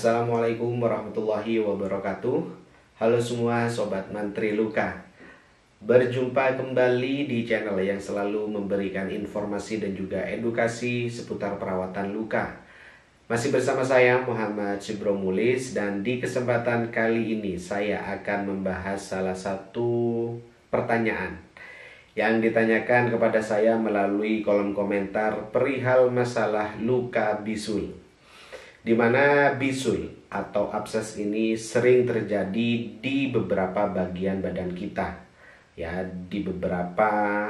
Assalamualaikum warahmatullahi wabarakatuh. Halo semua Sobat Mantri Luka. Berjumpa kembali di channel yang selalu memberikan informasi dan juga edukasi seputar perawatan luka. Masih bersama saya Muhammad Sibromulis, dan di kesempatan kali ini saya akan membahas salah satu pertanyaan yang ditanyakan kepada saya melalui kolom komentar perihal masalah luka bisul, di mana bisul atau abses ini sering terjadi di beberapa bagian badan kita, ya, di beberapa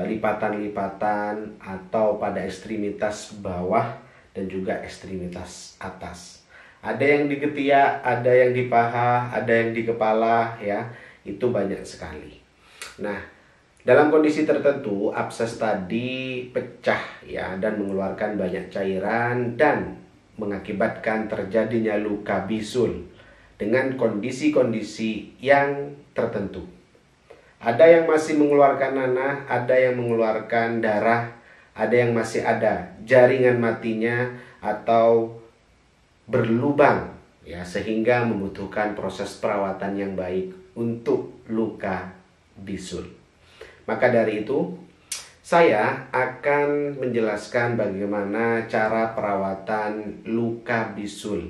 lipatan-lipatan atau pada ekstremitas bawah dan juga ekstremitas atas. Ada yang di ketiak, ada yang di paha, ada yang di kepala, ya, itu banyak sekali. Nah, dalam kondisi tertentu abses tadi pecah, ya, dan mengeluarkan banyak cairan dan mengakibatkan terjadinya luka bisul dengan kondisi-kondisi yang tertentu. Ada yang masih mengeluarkan nanah, ada yang mengeluarkan darah, ada yang masih ada jaringan matinya atau berlubang, ya, sehingga membutuhkan proses perawatan yang baik untuk luka bisul. Maka dari itu, saya akan menjelaskan bagaimana cara perawatan luka bisul,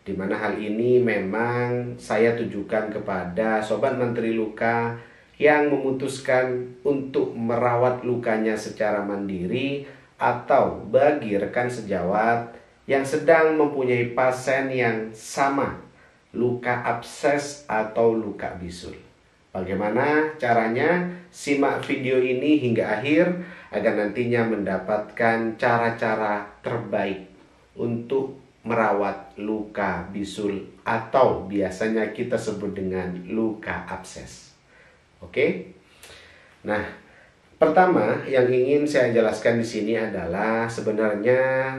di mana hal ini memang saya tujukan kepada Sobat Mantri Luka yang memutuskan untuk merawat lukanya secara mandiri, atau bagi rekan sejawat yang sedang mempunyai pasien yang sama, luka abses atau luka bisul. Bagaimana caranya? Simak video ini hingga akhir agar nantinya mendapatkan cara-cara terbaik untuk merawat luka bisul atau biasanya kita sebut dengan luka abses. Oke? Nah, pertama yang ingin saya jelaskan di sini adalah sebenarnya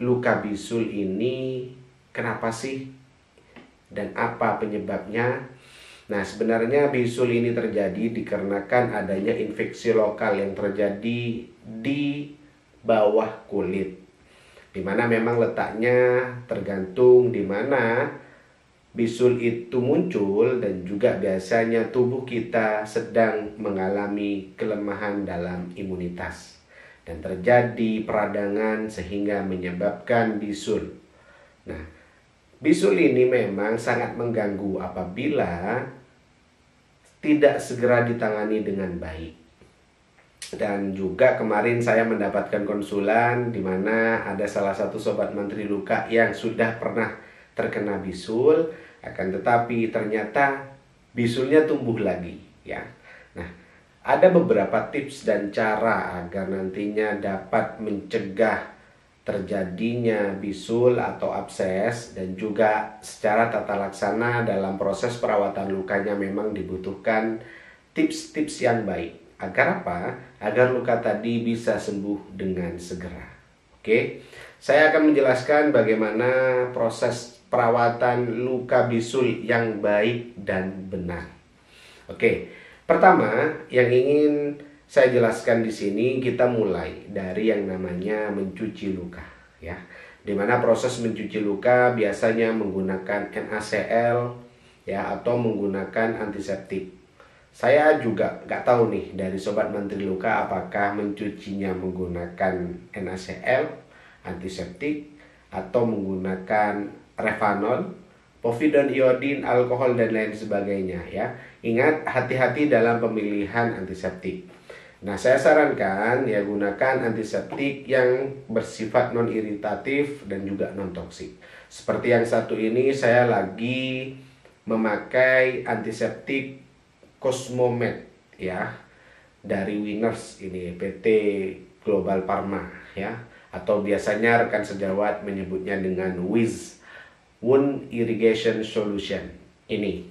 luka bisul ini kenapa sih dan apa penyebabnya? Nah, sebenarnya bisul ini terjadi dikarenakan adanya infeksi lokal yang terjadi di bawah kulit, dimana memang letaknya tergantung di mana bisul itu muncul, dan juga biasanya tubuh kita sedang mengalami kelemahan dalam imunitas dan terjadi peradangan sehingga menyebabkan bisul. Nah, bisul ini memang sangat mengganggu apabila tidak segera ditangani dengan baik. Dan juga kemarin saya mendapatkan konsulan di mana ada salah satu Sobat Mantri Luka yang sudah pernah terkena bisul, akan tetapi ternyata bisulnya tumbuh lagi, ya. Nah, ada beberapa tips dan cara agar nantinya dapat mencegah terjadinya bisul atau abses, dan juga secara tata laksana dalam proses perawatan lukanya memang dibutuhkan tips-tips yang baik. Agar apa? Agar luka tadi bisa sembuh dengan segera. Oke, saya akan menjelaskan bagaimana proses perawatan luka bisul yang baik dan benar. Oke, pertama yang ingin saya jelaskan di sini, kita mulai dari yang namanya mencuci luka, ya. Dimana proses mencuci luka biasanya menggunakan NaCl, ya, atau menggunakan antiseptik. Saya juga nggak tahu nih dari Sobat Mantri Luka apakah mencucinya menggunakan NaCl, antiseptik, atau menggunakan Revanol, povidone iodin, alkohol, dan lain sebagainya, ya. Ingat, hati-hati dalam pemilihan antiseptik. Nah, saya sarankan ya gunakan antiseptik yang bersifat non-iritatif dan juga non-toksik. Seperti yang satu ini, saya lagi memakai antiseptik Cosmomed, ya, dari Winners ini, PT Global Pharma, ya, atau biasanya rekan sejawat menyebutnya dengan WIS, Wound Irrigation Solution ini.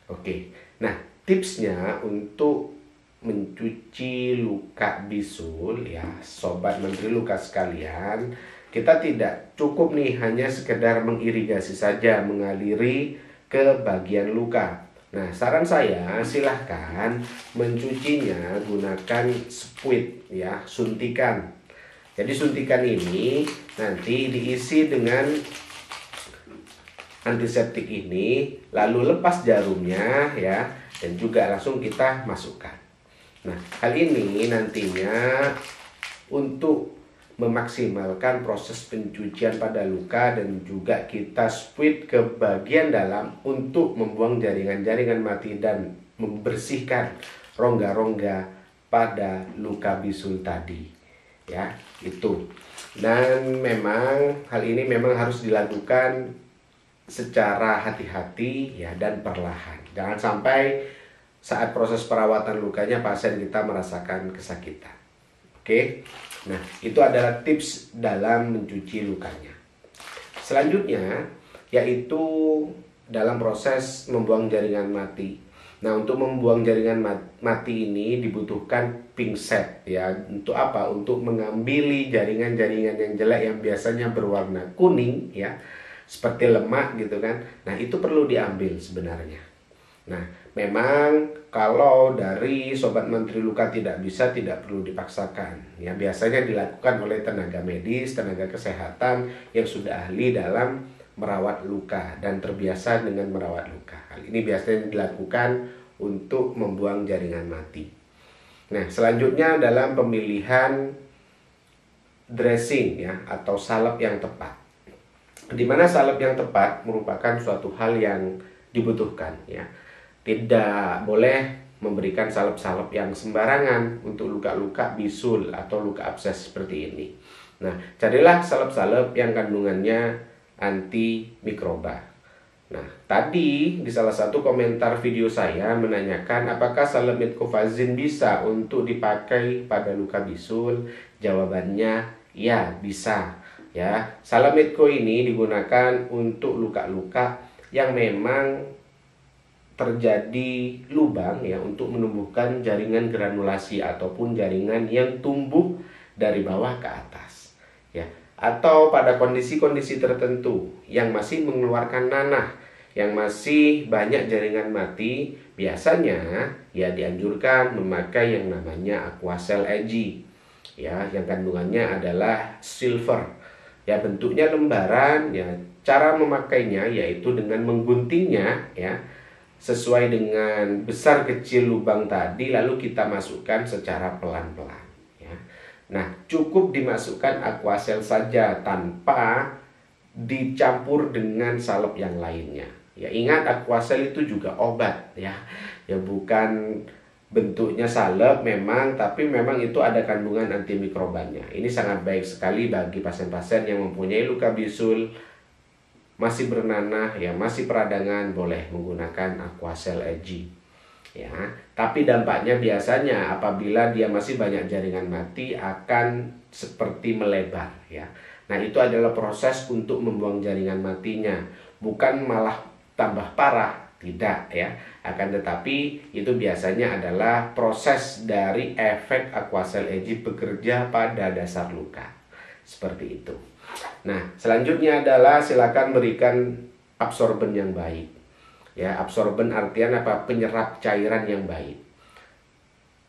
Oke. Nah, tipsnya untuk mencuci luka bisul, ya, Sobat Menteri Luka sekalian, kita tidak cukup nih hanya sekedar mengirigasi saja, mengaliri ke bagian luka. Nah, saran saya silahkan mencucinya gunakan spuit, ya, suntikan. Jadi suntikan ini nanti diisi dengan antiseptik ini, lalu lepas jarumnya ya, dan juga langsung kita masukkan. Nah, hal ini nantinya untuk memaksimalkan proses pencucian pada luka dan juga kita squeeze ke bagian dalam untuk membuang jaringan-jaringan mati dan membersihkan rongga-rongga pada luka bisul tadi. Ya, itu. Dan memang hal ini memang harus dilakukan secara hati-hati ya dan perlahan. Jangan sampai saat proses perawatan lukanya pasien kita merasakan kesakitan. Oke. Nah, itu adalah tips dalam mencuci lukanya. Selanjutnya yaitu dalam proses membuang jaringan mati. Nah, untuk membuang jaringan mati ini dibutuhkan pinset ya. Untuk apa? Untuk mengambil jaringan-jaringan yang jelek yang biasanya berwarna kuning ya, seperti lemak gitu kan. Nah, itu perlu diambil sebenarnya. Nah, memang kalau dari Sobat Mantri Luka tidak bisa, tidak perlu dipaksakan. Ya, biasanya dilakukan oleh tenaga medis, tenaga kesehatan yang sudah ahli dalam merawat luka dan terbiasa dengan merawat luka. Hal ini biasanya dilakukan untuk membuang jaringan mati. Nah, selanjutnya dalam pemilihan dressing ya atau salep yang tepat. Di mana salep yang tepat merupakan suatu hal yang dibutuhkan ya. Tidak boleh memberikan salep-salep yang sembarangan untuk luka-luka bisul atau luka abses seperti ini. Nah, carilah salep-salep yang kandungannya antimikroba. Nah, tadi di salah satu komentar video saya menanyakan apakah salep metcovazin bisa untuk dipakai pada luka bisul. Jawabannya ya, bisa. Ya, salep metco ini digunakan untuk luka-luka yang memang terjadi lubang ya, untuk menumbuhkan jaringan granulasi ataupun jaringan yang tumbuh dari bawah ke atas ya, atau pada kondisi-kondisi tertentu yang masih mengeluarkan nanah, yang masih banyak jaringan mati, biasanya ya dianjurkan memakai yang namanya Aquacel Ag ya, yang kandungannya adalah silver ya, bentuknya lembaran ya. Cara memakainya yaitu dengan mengguntingnya ya sesuai dengan besar kecil lubang tadi, lalu kita masukkan secara pelan-pelan ya. Nah, cukup dimasukkan Aquacel saja tanpa dicampur dengan salep yang lainnya ya. Ingat, Aquacel itu juga obat ya, ya bukan bentuknya salep memang, tapi memang itu ada kandungan antimikrobannya. Ini sangat baik sekali bagi pasien-pasien yang mempunyai luka bisul, masih bernanah ya, masih peradangan, boleh menggunakan Aquacel Ag ya. Tapi dampaknya biasanya apabila dia masih banyak jaringan mati akan seperti melebar ya. Nah, itu adalah proses untuk membuang jaringan matinya, bukan malah tambah parah, tidak ya. Akan tetapi itu biasanya adalah proses dari efek Aquacel Ag bekerja pada dasar luka. Seperti itu. Nah, selanjutnya adalah silakan berikan absorben yang baik. Ya, absorben artian apa? Penyerap cairan yang baik.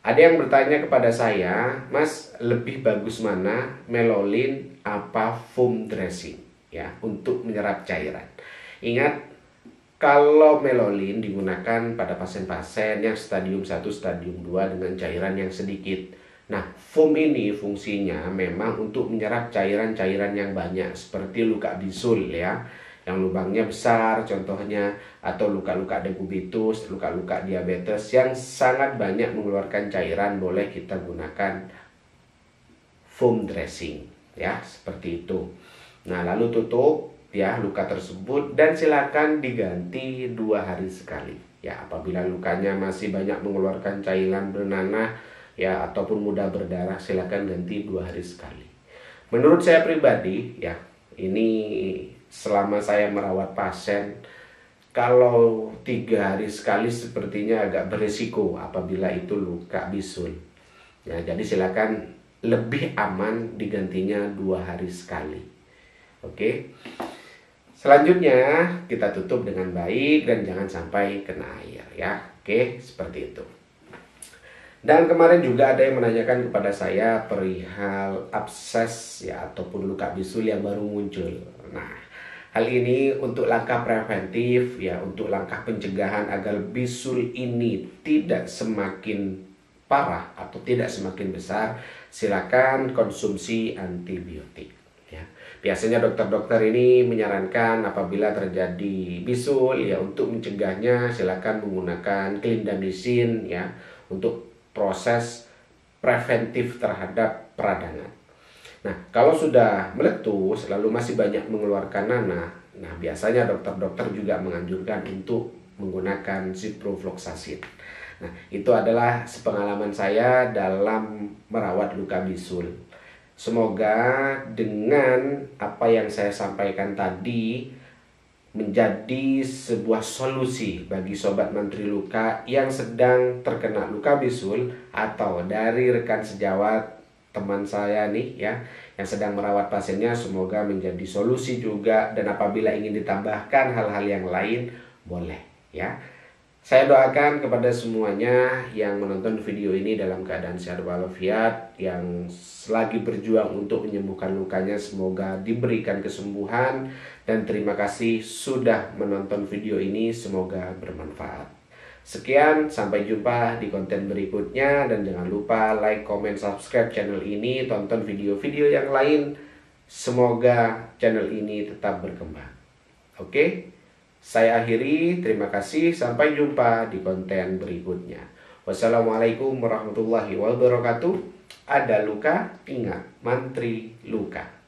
Ada yang bertanya kepada saya, Mas, lebih bagus mana, melolin apa foam dressing ya untuk menyerap cairan? Ingat, kalau melolin digunakan pada pasien-pasien yang stadium 1, stadium 2 dengan cairan yang sedikit. Nah, foam ini fungsinya memang untuk menyerap cairan-cairan yang banyak seperti luka bisul ya, yang lubangnya besar contohnya, atau luka-luka dekubitus, luka-luka diabetes yang sangat banyak mengeluarkan cairan, boleh kita gunakan foam dressing ya, seperti itu. Nah, lalu tutup ya luka tersebut dan silakan diganti 2 hari sekali ya. Apabila lukanya masih banyak mengeluarkan cairan bernanah ya ataupun mudah berdarah, silakan ganti 2 hari sekali. Menurut saya pribadi ya, ini selama saya merawat pasien, kalau 3 hari sekali sepertinya agak berisiko apabila itu luka bisul ya. Jadi silakan lebih aman digantinya 2 hari sekali. Oke. Selanjutnya kita tutup dengan baik dan jangan sampai kena air ya. Oke, seperti itu. Dan kemarin juga ada yang menanyakan kepada saya perihal abses ya ataupun luka bisul yang baru muncul. Nah, Hal ini untuk langkah preventif ya, untuk langkah pencegahan agar bisul ini tidak semakin parah atau tidak semakin besar, silakan konsumsi antibiotik ya. Biasanya dokter-dokter ini menyarankan apabila terjadi bisul ya, untuk mencegahnya silakan menggunakan clindamycin ya, untuk proses preventif terhadap peradangan. Nah, kalau sudah meletus lalu masih banyak mengeluarkan nanah, nah biasanya dokter-dokter juga menganjurkan untuk menggunakan ciprofloxacin. Nah, itu adalah sepengalaman saya dalam merawat luka bisul. Semoga dengan apa yang saya sampaikan tadi menjadi sebuah solusi bagi sobat mantri luka yang sedang terkena luka bisul, atau dari rekan sejawat teman saya nih ya yang sedang merawat pasiennya, semoga menjadi solusi juga. Dan apabila ingin ditambahkan hal-hal yang lain, boleh ya. Saya doakan kepada semuanya yang menonton video ini dalam keadaan sehat walafiat, yang lagi berjuang untuk menyembuhkan lukanya, semoga diberikan kesembuhan. Dan terima kasih sudah menonton video ini, semoga bermanfaat. Sekian, sampai jumpa di konten berikutnya. Dan jangan lupa like, comment, subscribe channel ini, tonton video-video yang lain. Semoga channel ini tetap berkembang. Oke, saya akhiri, terima kasih, sampai jumpa di konten berikutnya. Wassalamualaikum warahmatullahi wabarakatuh. Ada luka, ingat mantri luka.